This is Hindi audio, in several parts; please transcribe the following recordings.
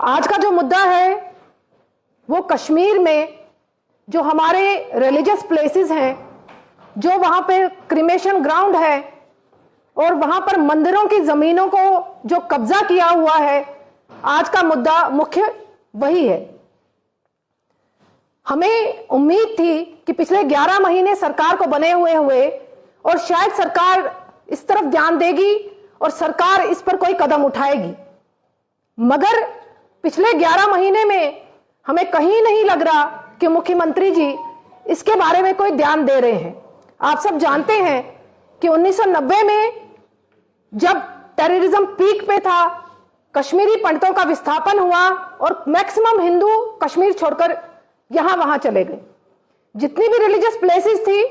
आज का जो मुद्दा है वो कश्मीर में जो हमारे रिलीजियस प्लेसेस हैं, जो वहां पे क्रिमेशन ग्राउंड है और वहां पर मंदिरों की जमीनों को जो कब्जा किया हुआ है, आज का मुद्दा मुख्य वही है। हमें उम्मीद थी कि पिछले 11 महीने सरकार को बने हुए और शायद सरकार इस तरफ ध्यान देगी और सरकार इस पर कोई कदम उठाएगी, मगर पिछले 11 महीने में हमें कहीं नहीं लग रहा कि मुख्यमंत्री जी इसके बारे में कोई ध्यान दे रहे हैं। आप सब जानते हैं कि 1990 में जब टेररिज्म पीक पे था, कश्मीरी पंडितों का विस्थापन हुआ और मैक्सिमम हिंदू कश्मीर छोड़कर यहां वहां चले गए। जितनी भी रिलीजियस प्लेसेस थी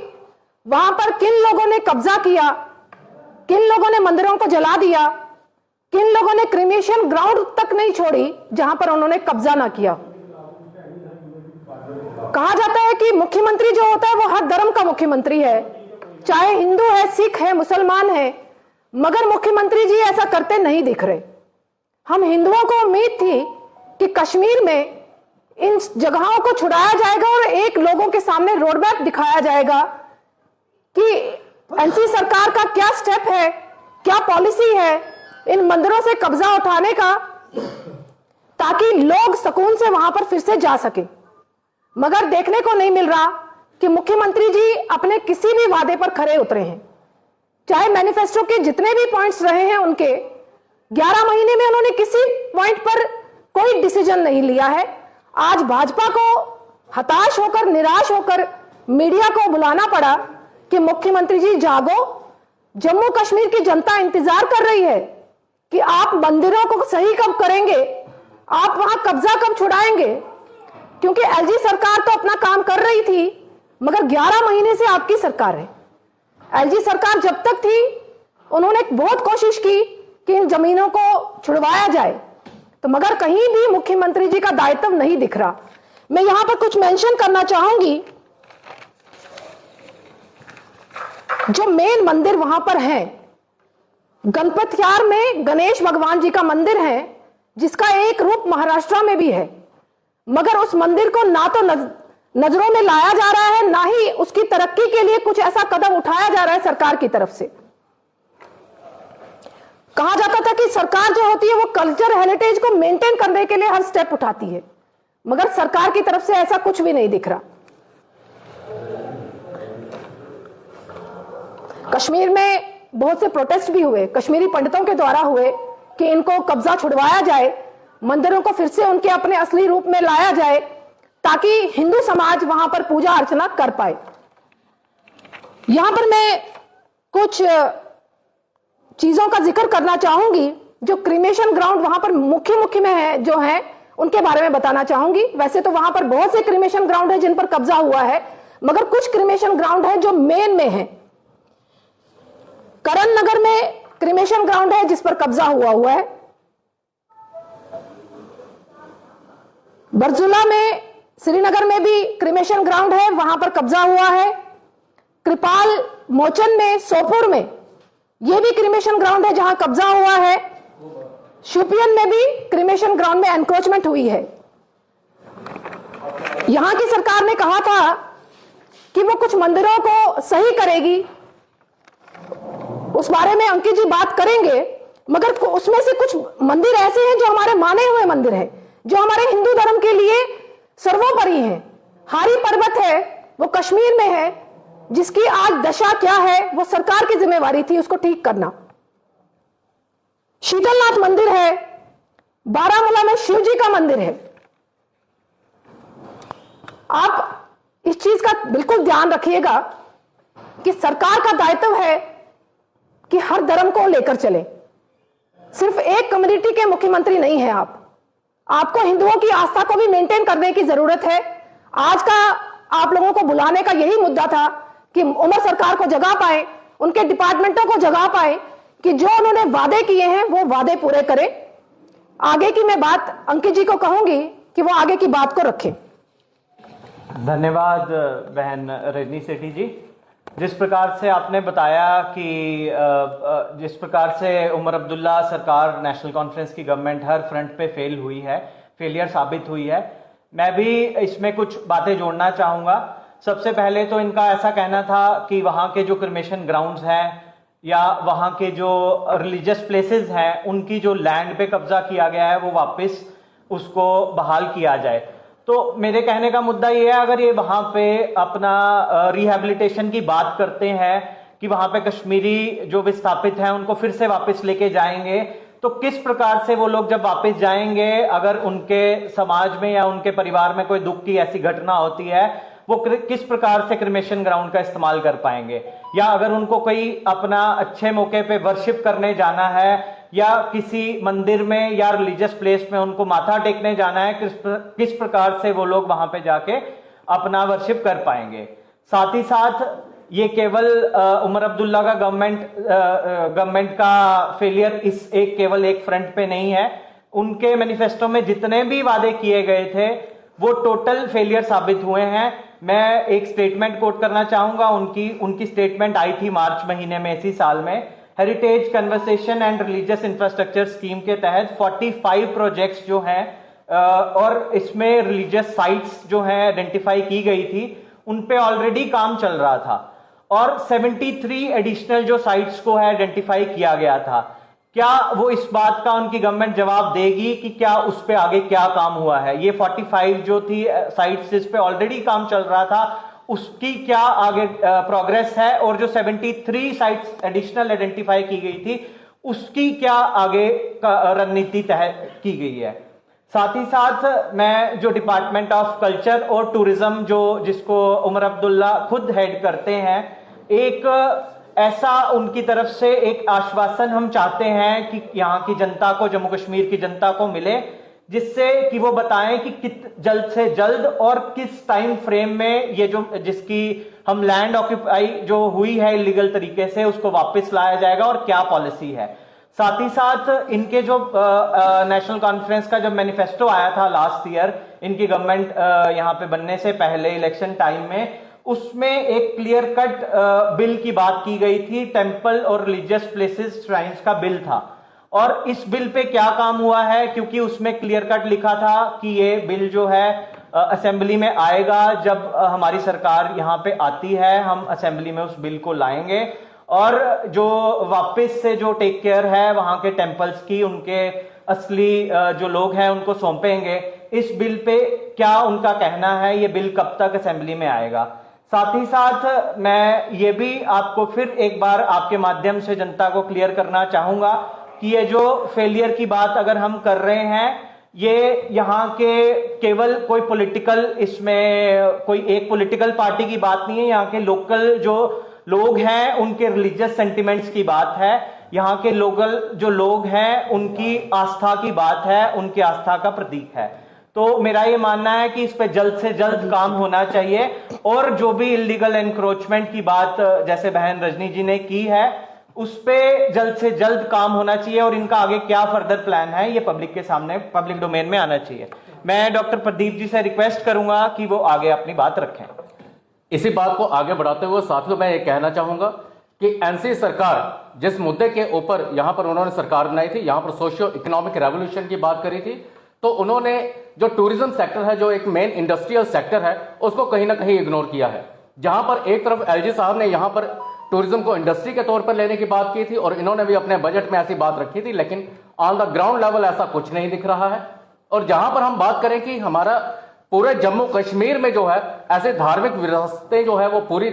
वहां पर किन लोगों ने कब्जा किया, किन लोगों ने मंदिरों को जला दिया, किन लोगों ने क्रिमेशन ग्राउंड तक नहीं छोड़ी जहां पर उन्होंने कब्जा ना किया। कहा जाता है कि मुख्यमंत्री जो होता है वो हर धर्म का मुख्यमंत्री है, चाहे हिंदू है, सिख है, मुसलमान है, मगर मुख्यमंत्री जी ऐसा करते नहीं दिख रहे। हम हिंदुओं को उम्मीद थी कि कश्मीर में इन जगहों को छुड़ाया जाएगा और एक लोगों के सामने रोड मैप दिखाया जाएगा कि एनसी सरकार का क्या स्टेप है, क्या पॉलिसी है इन मंदिरों से कब्जा उठाने का, ताकि लोग सुकून से वहां पर फिर से जा सके। मगर देखने को नहीं मिल रहा कि मुख्यमंत्री जी अपने किसी भी वादे पर खरे उतरे हैं। चाहे मैनिफेस्टो के जितने भी पॉइंट्स रहे हैं उनके 11 महीने में उन्होंने किसी पॉइंट पर कोई डिसीजन नहीं लिया है। आज भाजपा को हताश होकर, निराश होकर मीडिया को बुलाना पड़ा कि मुख्यमंत्री जी जागो, जम्मू कश्मीर की जनता इंतजार कर रही है कि आप मंदिरों को सही कब करेंगे, आप वहां कब्जा कब छुड़ाएंगे। क्योंकि एलजी सरकार तो अपना काम कर रही थी, मगर 11 महीने से आपकी सरकार है। एलजी सरकार जब तक थी उन्होंने बहुत कोशिश की कि इन जमीनों को छुड़वाया जाए, तो मगर कहीं भी मुख्यमंत्री जी का दायित्व नहीं दिख रहा। मैं यहां पर कुछ मेंशन करना चाहूंगी। जो मेन मंदिर वहां पर है, गणपतयार में गणेश भगवान जी का मंदिर है, जिसका एक रूप महाराष्ट्र में भी है, मगर उस मंदिर को ना तो नजरों में लाया जा रहा है, ना ही उसकी तरक्की के लिए कुछ ऐसा कदम उठाया जा रहा है सरकार की तरफ से। कहा जाता था कि सरकार जो होती है वो कल्चर हेरिटेज को मेंटेन करने के लिए हर स्टेप उठाती है, मगर सरकार की तरफ से ऐसा कुछ भी नहीं दिख रहा। कश्मीर में बहुत से प्रोटेस्ट भी हुए, कश्मीरी पंडितों के द्वारा हुए कि इनको कब्जा छुड़वाया जाए, मंदिरों को फिर से उनके अपने असली रूप में लाया जाए, ताकि हिंदू समाज वहां पर पूजा अर्चना कर पाए। यहां पर मैं कुछ चीजों का जिक्र करना चाहूंगी। जो क्रिमेशन ग्राउंड वहां पर मुख्य में है, जो है उनके बारे में बताना चाहूंगी। वैसे तो वहां पर बहुत से क्रिमेशन ग्राउंड है जिन पर कब्जा हुआ है, मगर कुछ क्रिमेशन ग्राउंड है जो मेन में है। करण नगर में क्रिमेशन ग्राउंड है जिस पर कब्जा हुआ है। बरजुला में, श्रीनगर में भी क्रिमेशन ग्राउंड है, वहां पर कब्जा हुआ है। कृपाल मोचन में, सोपुर में यह भी क्रिमेशन ग्राउंड है जहां कब्जा हुआ है। शोपियन में भी क्रिमेशन ग्राउंड में एनक्रोचमेंट हुई है। यहां की सरकार ने कहा था कि वो कुछ मंदिरों को सही करेगी, उस बारे में अंकित जी बात करेंगे, मगर उसमें से कुछ मंदिर ऐसे हैं जो हमारे माने हुए मंदिर हैं, जो हमारे हिंदू धर्म के लिए सर्वोपरि हैं। हारी पर्वत है वो कश्मीर में है, जिसकी आज दशा क्या है वो सरकार की जिम्मेवारी थी उसको ठीक करना। शीतलनाथ मंदिर है, बारामूला में शिव जी का मंदिर है। आप इस चीज का बिल्कुल ध्यान रखिएगा कि सरकार का दायित्व है कि हर धर्म को लेकर चले। सिर्फ एक कम्युनिटी के मुख्यमंत्री नहीं है आपको हिंदुओं की आस्था को भी मेंटेन करने की जरूरत है। आज का आप लोगों को बुलाने का यही मुद्दा था कि उमर सरकार को जगा पाए, उनके डिपार्टमेंटों को जगा पाए कि जो उन्होंने वादे किए हैं वो वादे पूरे करें। आगे की मैं बात अंकित जी को कहूंगी कि वो आगे की बात को रखें। धन्यवाद बहन रजनी सेठी जी। जिस प्रकार से आपने बताया कि जिस प्रकार से उमर अब्दुल्ला सरकार, नेशनल कॉन्फ्रेंस की गवर्नमेंट हर फ्रंट पे फेल हुई है, फेलियर साबित हुई है। मैं भी इसमें कुछ बातें जोड़ना चाहूँगा। सबसे पहले तो इनका ऐसा कहना था कि वहाँ के जो क्रिमेशन ग्राउंड्स हैं या वहाँ के जो रिलीजियस प्लेसेस हैं उनकी जो लैंड पे कब्जा किया गया है वो वापस उसको बहाल किया जाए। तो मेरे कहने का मुद्दा ये है, अगर ये वहाँ पे अपना रिहैबिलिटेशन की बात करते हैं कि वहाँ पे कश्मीरी जो विस्थापित हैं उनको फिर से वापस लेके जाएंगे, तो किस प्रकार से वो लोग जब वापस जाएंगे, अगर उनके समाज में या उनके परिवार में कोई दुख की ऐसी घटना होती है, वो किस प्रकार से क्रिमेशन ग्राउंड का इस्तेमाल कर पाएंगे। या अगर उनको कोई अपना अच्छे मौके पे वर्शिप करने जाना है या किसी मंदिर में या रिलीजियस प्लेस में उनको माथा टेकने जाना है, किस प्रकार से वो लोग वहां पे जाके अपना वर्शिप कर पाएंगे। साथ ही साथ ये केवल उमर अब्दुल्ला का गवर्नमेंट का फेलियर इस केवल एक फ्रंट पे नहीं है। उनके मैनिफेस्टो में जितने भी वादे किए गए थे वो टोटल फेलियर साबित हुए हैं। मैं एक स्टेटमेंट कोट करना चाहूंगा, उनकी स्टेटमेंट आई थी मार्च महीने में इसी साल में। Heritage conversation and religious infrastructure scheme के तहत 45 प्रोजेक्ट्स जो हैं और इसमें रिलीजियस साइट्स जो हैं आइडेंटिफाई की गई थी, उन पे ऑलरेडी काम चल रहा था और 73 एडिशनल जो साइट्स को है आइडेंटिफाई किया गया था। क्या वो इस बात का उनकी गवर्नमेंट जवाब देगी कि क्या उस पे आगे क्या काम हुआ है? ये 45 जो थी साइट्स जिस पे ऑलरेडी काम चल रहा था उसकी क्या आगे प्रोग्रेस है, और जो 73 साइट्स एडिशनल आइडेंटिफाई की गई थी उसकी क्या आगे रणनीति तय की गई है। साथ ही साथ मैं जो डिपार्टमेंट ऑफ कल्चर और टूरिज्म जिसको उमर अब्दुल्ला खुद हेड करते हैं, एक ऐसा उनकी तरफ से एक आश्वासन हम चाहते हैं कि यहाँ की जनता को, जम्मू कश्मीर की जनता को मिले, जिससे कि वो बताएं कि जल्द से जल्द और किस टाइम फ्रेम में ये जिसकी हम लैंड ऑक्यूपाई जो हुई है इलीगल तरीके से उसको वापस लाया जाएगा और क्या पॉलिसी है। साथ ही साथ इनके जो नेशनल कॉन्फ्रेंस का जब मैनिफेस्टो आया था लास्ट ईयर इनकी गवर्नमेंट यहाँ पे बनने से पहले इलेक्शन टाइम में, उसमें एक क्लियर कट बिल की बात की गई थी। टेंपल और रिलीजियस प्लेसेस श्राइन्स का बिल था और इस बिल पे क्या काम हुआ है, क्योंकि उसमें क्लियर कट लिखा था कि ये बिल जो है असेंबली में आएगा। जब हमारी सरकार यहाँ पे आती है हम असेंबली में उस बिल को लाएंगे और जो वापस से जो टेक केयर है वहां के टेंपल्स की, उनके असली जो लोग हैं उनको सौंपेंगे। इस बिल पे क्या उनका कहना है, ये बिल कब तक असेंबली में आएगा। साथ ही साथ मैं ये भी आपको फिर एक बार आपके माध्यम से जनता को क्लियर करना चाहूंगा कि ये जो फेलियर की बात अगर हम कर रहे हैं, ये यहाँ के केवल कोई पॉलिटिकल, इसमें कोई एक पॉलिटिकल पार्टी की बात नहीं है। यहाँ के लोकल जो लोग हैं उनके रिलीजियस सेंटिमेंट्स की बात है। यहाँ के लोकल जो लोग हैं उनकी आस्था की बात है, उनकी आस्था का प्रतीक है। तो मेरा ये मानना है कि इस पे जल्द से जल्द काम होना चाहिए और जो भी इलीगल एनक्रोचमेंट की बात जैसे बहन रजनी जी ने की है उस पे जल्द से जल्द काम होना चाहिए और इनका आगे क्या फर्दर प्लान है ये पब्लिक के सामने, पब्लिक डोमेन में आना चाहिए। मैं डॉक्टर प्रदीप जी से रिक्वेस्ट करूंगा कि वो आगे अपनी बात रखें। इसी बात को आगे बढ़ाते हुए साथियों मैं ये कहना चाहूंगा कि एनसी सरकार जिस मुद्दे के ऊपर यहां पर उन्होंने सरकार बनाई थी, यहां पर सोशियो इकोनॉमिक रेवोल्यूशन की बात करी थी, तो उन्होंने जो टूरिज्म सेक्टर है, जो एक मेन इंडस्ट्रियल सेक्टर है, उसको कहीं ना कहीं इग्नोर किया है। जहां पर एक तरफ एलजी साहब ने यहां पर टूरिज्म को इंडस्ट्री के तौर पर लेने की बात की थी और इन्होंने भी अपने बजट में ऐसी बात रखी थी, लेकिन ऑन द ग्राउंड लेवल ऐसा कुछ नहीं दिख रहा है। और जहां पर हम बात करें कि हमारा पूरे जम्मू कश्मीर में जो है ऐसे धार्मिक विरासतें जो है वो पूरी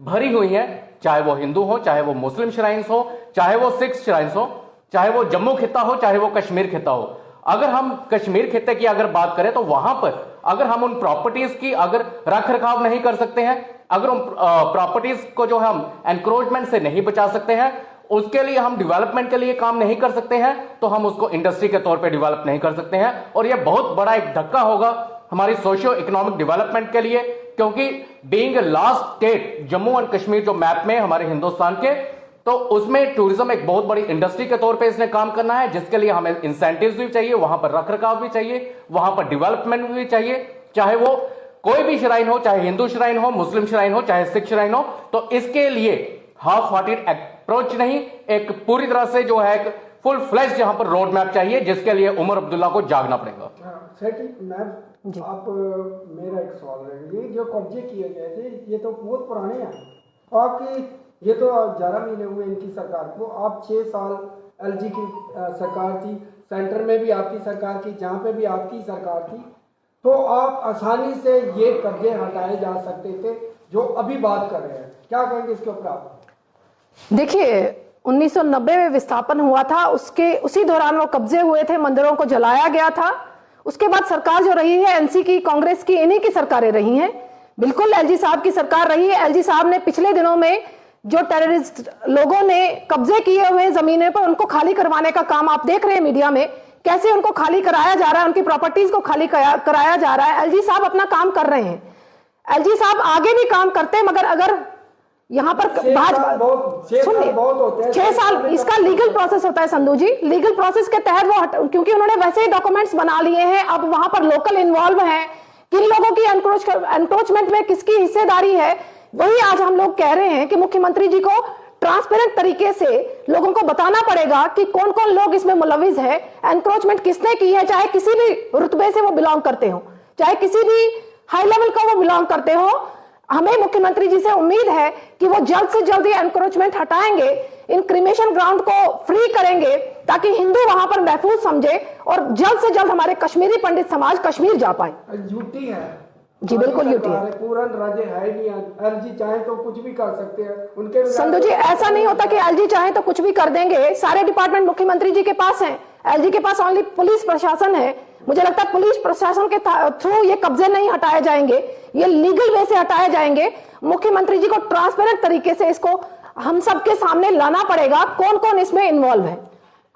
भरी हुई हैं, चाहे वो हिंदू हो, चाहे वो मुस्लिम श्राइन्स हो, चाहे वो सिख श्राइन्स हो, चाहे वो जम्मू खिता हो, चाहे वो कश्मीर खिता हो। अगर हम कश्मीर खिते की अगर बात करें तो वहां पर अगर हम उन प्रॉपर्टीज की अगर रख रखाव नहीं कर सकते हैं, अगर उन प्रॉपर्टीज को जो हम एनक्रोचमेंट से नहीं बचा सकते हैं, उसके लिए हम डेवलपमेंट के लिए काम नहीं कर सकते हैं, तो हम उसको इंडस्ट्री के तौर पे डेवलप नहीं कर सकते हैं। और यह बहुत बड़ा एक धक्का होगा हमारी सोशियो इकोनॉमिक डेवलपमेंट के लिए, क्योंकि being last state Jammu and Kashmir जो मैप में हमारे हिंदुस्तान के, तो उसमें टूरिज्म एक बहुत बड़ी इंडस्ट्री के तौर पे इसने काम करना है, जिसके लिए हमें इंसेंटिव्स भी चाहिए, वहां पर रखरखाव भी चाहिए, वहां पर डेवलपमेंट भी चाहिए, चाहे वो कोई भी श्राइन हो, चाहे हिंदू श्राइन हो, मुस्लिम श्राइन हो, चाहे सिख श्राइन हो। तो इसके लिए हाफ हार्टेड अप्रोच नहीं, एक पूरी तरह से जो है एक फुल फ्लैश यहां पर रोड मैप चाहिए, जिसके लिए उमर अब्दुल्ला को जागना पड़ेगा। सेठी मैम, जी। आप मेरा एक सवाल है, ये जो कब्जे किए गए थे ये तो बहुत पुराने हैं। आपकी ये तो 11 महीने हुए इनकी सरकार को, आप 6 साल एलजी की सरकार थी, सेंटर में भी आपकी सरकार थी, जहाँ पे भी आपकी सरकार थी, तो आप आसानी से ये कब्जे हटाए जा सकते थे जो अभी बात कर रहे हैं। क्या कहेंगे इसके ऊपर आप? देखिए 1990 में विस्थापन हुआ था, उसके उसी दौरान वो कब्जे हुए थे, मंदिरों को जलाया गया था। उसके बाद सरकार जो रही है एनसी की, कांग्रेस की, इन्हीं की सरकारें रही हैं। बिल्कुल एलजी साहब की सरकार रही है। एलजी साहब ने पिछले दिनों में जो टेररिस्ट लोगों ने कब्जे किए हुए जमीनें पर उनको खाली करवाने का काम आप देख रहे हैं मीडिया में, कैसे उनको खाली कराया जा रहा है, उनकी प्रॉपर्टीज को खाली कराया जा रहा है। एलजी साहब अपना काम कर रहे हैं। एलजी साहब आगे भी काम करते हैं, मगर अगर यहाँ पर सुनिए, 6 साल इसका लीगल प्रोसेस होता है संधू जी। लीगल प्रोसेस के तहत वो, क्योंकि उन्होंने वैसे ही डॉक्यूमेंट्स बना लिए हैं, अब वहां पर लोकल इन्वॉल्व हैं, किन लोगों की एनक्रोचमेंट में किसकी हिस्सेदारी है, वही आज हम लोग कह रहे हैं कि मुख्यमंत्री जी को ट्रांसपेरेंट तरीके से लोगों को बताना पड़ेगा कि कौन कौन लोग इसमें मुलविस है, एनक्रोचमेंट किसने की है, चाहे किसी भी रुतबे से वो बिलोंग करते हो, चाहे किसी भी हाई लेवल का वो बिलोंग करते हो। हमें मुख्यमंत्री जी से उम्मीद है कि वो जल्द से जल्द ये एनक्रोचमेंट हटाएंगे, इन क्रिमेशन ग्राउंड को फ्री करेंगे, ताकि हिंदू वहां पर महफूज समझे और जल्द से जल्द हमारे कश्मीरी पंडित समाज कश्मीर जा पाए। यूटी है जी, बिल्कुल यूटी है, पूरा राज्य है नहीं। एलजी चाहे तो कुछ भी कर सकते हैं उनके। संधू जी ऐसा नहीं होता कि एलजी चाहे तो कुछ भी कर देंगे। सारे डिपार्टमेंट मुख्यमंत्री जी के पास हैं, एलजी के पास ओनली पुलिस प्रशासन है। मुझे लगता है पुलिस प्रशासन के थ्रू ये कब्जे नहीं हटाए जाएंगे, ये लीगल वे से हटाए जाएंगे। मुख्यमंत्री जी को ट्रांसपेरेंट तरीके से इसको हम सबके सामने लाना पड़ेगा, कौन कौन इसमें इन्वॉल्व है।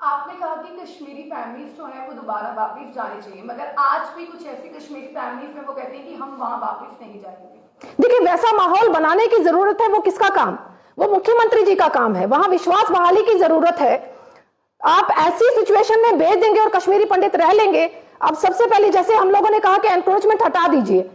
आपने कहा कि कश्मीरी फैमिलीज जो है वो दोबारा वापस जानी चाहिए, मगर आज भी कुछ ऐसी कश्मीरी फैमिलीज में वो कहते हैं कि हम वहां वापस नहीं जाएंगे। देखिए वैसा माहौल बनाने की जरूरत है, वो किसका काम? वो मुख्यमंत्री जी का काम है। वहां विश्वास बहाली की जरूरत है। आप ऐसी सिचुएशन में भेज देंगे और कश्मीरी पंडित रह लेंगे। अब सबसे पहले जैसे हम लोगों ने कहा कि एनक्रोचमेंट हटा दीजिए,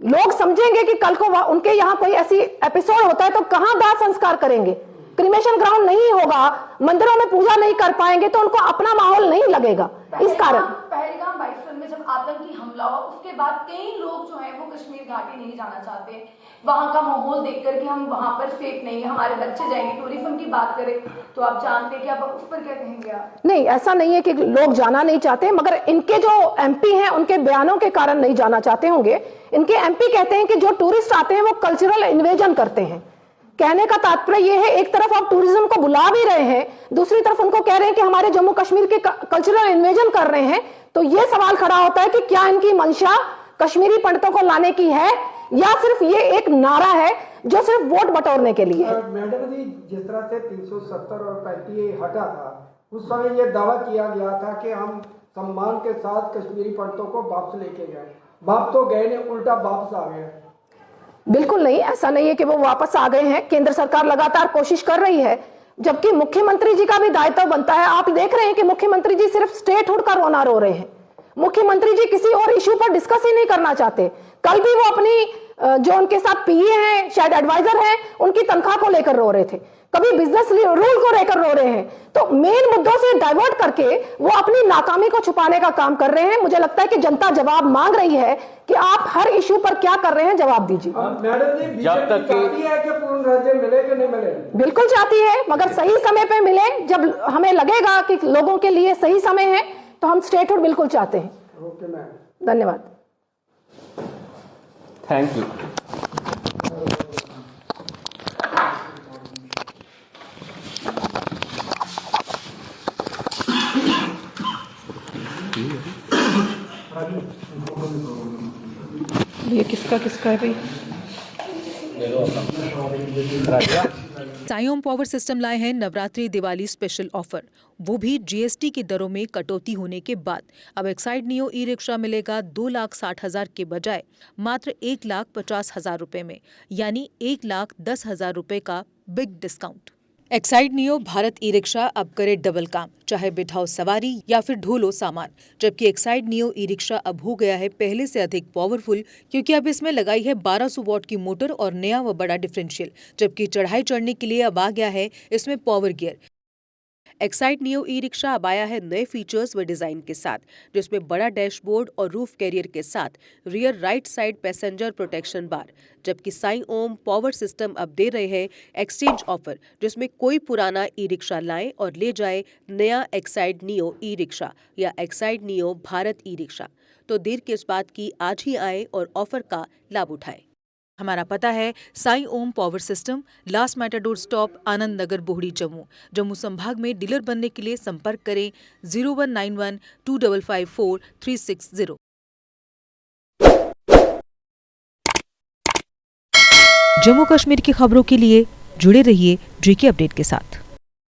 लोग समझेंगे कि कल को उनके यहाँ कोई ऐसी एपिसोड होता है तो कहां दाह संस्कार करेंगे? क्रिमेशन ग्राउंड नहीं होगा, मंदिरों में पूजा नहीं कर पाएंगे तो उनको अपना माहौल नहीं लगेगा। इस कारण पहलगाम बाइफल में जब आतंकी हमला हुआ उसके बाद कई लोग जो है वो कश्मीर घाटी नहीं जाना चाहते, वहां का माहौल देखकर कि हम वहां पर सेफ नहीं है, हमारे बच्चे जाएंगे। टूरिज्म की बात करें तो आप जानते हैं कि आप उस पर क्या कहेंगे आप? नहीं, ऐसा नहीं है कि लोग जाना नहीं चाहते, मगर इनके जो एमपी हैं उनके बयानों के कारण नहीं जाना चाहते होंगे। इनके एमपी कहते हैं कि जो टूरिस्ट आते हैं वो कल्चरल इन्वेजन करते हैं। कहने का तात्पर्य यह है, एक तरफ आप टूरिज्म को बुला भी रहे हैं, दूसरी तरफ उनको कह रहे हैं कि हमारे जम्मू कश्मीर के कल्चरल इन्वेजन कर रहे हैं। तो यह सवाल खड़ा होता है कि क्या इनकी मंशा कश्मीरी पंडितों को लाने की है या सिर्फ ये एक नारा है जो सिर्फ वोट बटोरने के लिए है? मैडम जी, जिस तरह से 370 और 35 हटा था, उस समय यह दावा किया गया था कि हम सम्मान के साथ कश्मीरी पंडितों को वापस लेके गए। वापस तो गए नहीं, उल्टा वापस आ गए। बिल्कुल नहीं, ऐसा नहीं है कि वो वापस आ गए हैं। केंद्र सरकार लगातार कोशिश कर रही है, जबकि मुख्यमंत्री जी का भी दायित्व बनता है। आप देख रहे हैं कि मुख्यमंत्री जी सिर्फ स्टेटहुड का रोना रो रहे हैं। मुख्यमंत्री जी किसी और इश्यू पर डिस्कस ही नहीं करना चाहते। कल भी वो अपनी जो उनके साथ पीए हैं, शायद एडवाइजर हैं, उनकी तनख्वाह को लेकर रो रहे थे, कभी बिजनेस रूल को लेकर रो रहे हैं। तो मेन मुद्दों से डाइवर्ट करके वो अपनी नाकामी को छुपाने का काम कर रहे हैं। मुझे लगता है कि जनता जवाब मांग रही है कि आप हर इश्यू पर क्या कर रहे हैं, जवाब दीजिए। मैडम जी, बीजेपी चाहती है कि पूर्ण राज्य मिले कि नहीं मिले? बिल्कुल चाहती है, मगर सही समय पे मिले। जब हमें लगेगा कि लोगों के लिए सही समय है तो हम स्टेटहुड बिल्कुल चाहते हैं। ओके मैम, धन्यवाद। Thank you. ये किसका है भाई? सायोम पावर सिस्टम लाए हैं नवरात्रि दिवाली स्पेशल ऑफर, वो भी जीएसटी की दरों में कटौती होने के बाद। अब एक्साइड नियो ई रिक्शा मिलेगा 2,60,000 के बजाय मात्र 1,50,000 रुपए में, यानी 1,10,000 रुपए का big discount. Exide neo Bharat e rickshaw अब करे डबल काम, चाहे बिठाओ सवारी या फिर ढोलो सामान। जबकि एक्साइड नियो ई रिक्शा अब हो गया है पहले से अधिक पावरफुल, क्योंकि अब इसमें लगाई है 1200 वॉट की मोटर और नया व बड़ा डिफरेंशियल। जबकि चढ़ाई चढ़ने के लिए अब आ गया है इसमें power gear. Exide neo e rickshaw अब आया है नए फीचर्स व डिजाइन के साथ, जिसमें बड़ा डैशबोर्ड और रूफ कैरियर के साथ rear right side passenger protection bar. जबकि साई ओम पावर सिस्टम अब दे रहे हैं एक्सचेंज ऑफर, जिसमें कोई पुराना ई रिक्शा लाए और ले जाए नया एक्साइड नियो ई रिक्शा या Exide neo Bharat e rickshaw. तो देर किस बात की, आज ही आए और ऑफर का लाभ उठाए। हमारा पता है Sai Om power system, last matador stop, Anand Nagar, Bohri, Jammu. Jammu संभाग में डीलर बनने के लिए संपर्क करें 0191 2554 360। जम्मू कश्मीर की खबरों के लिए जुड़े रहिए JK अपडेट के साथ।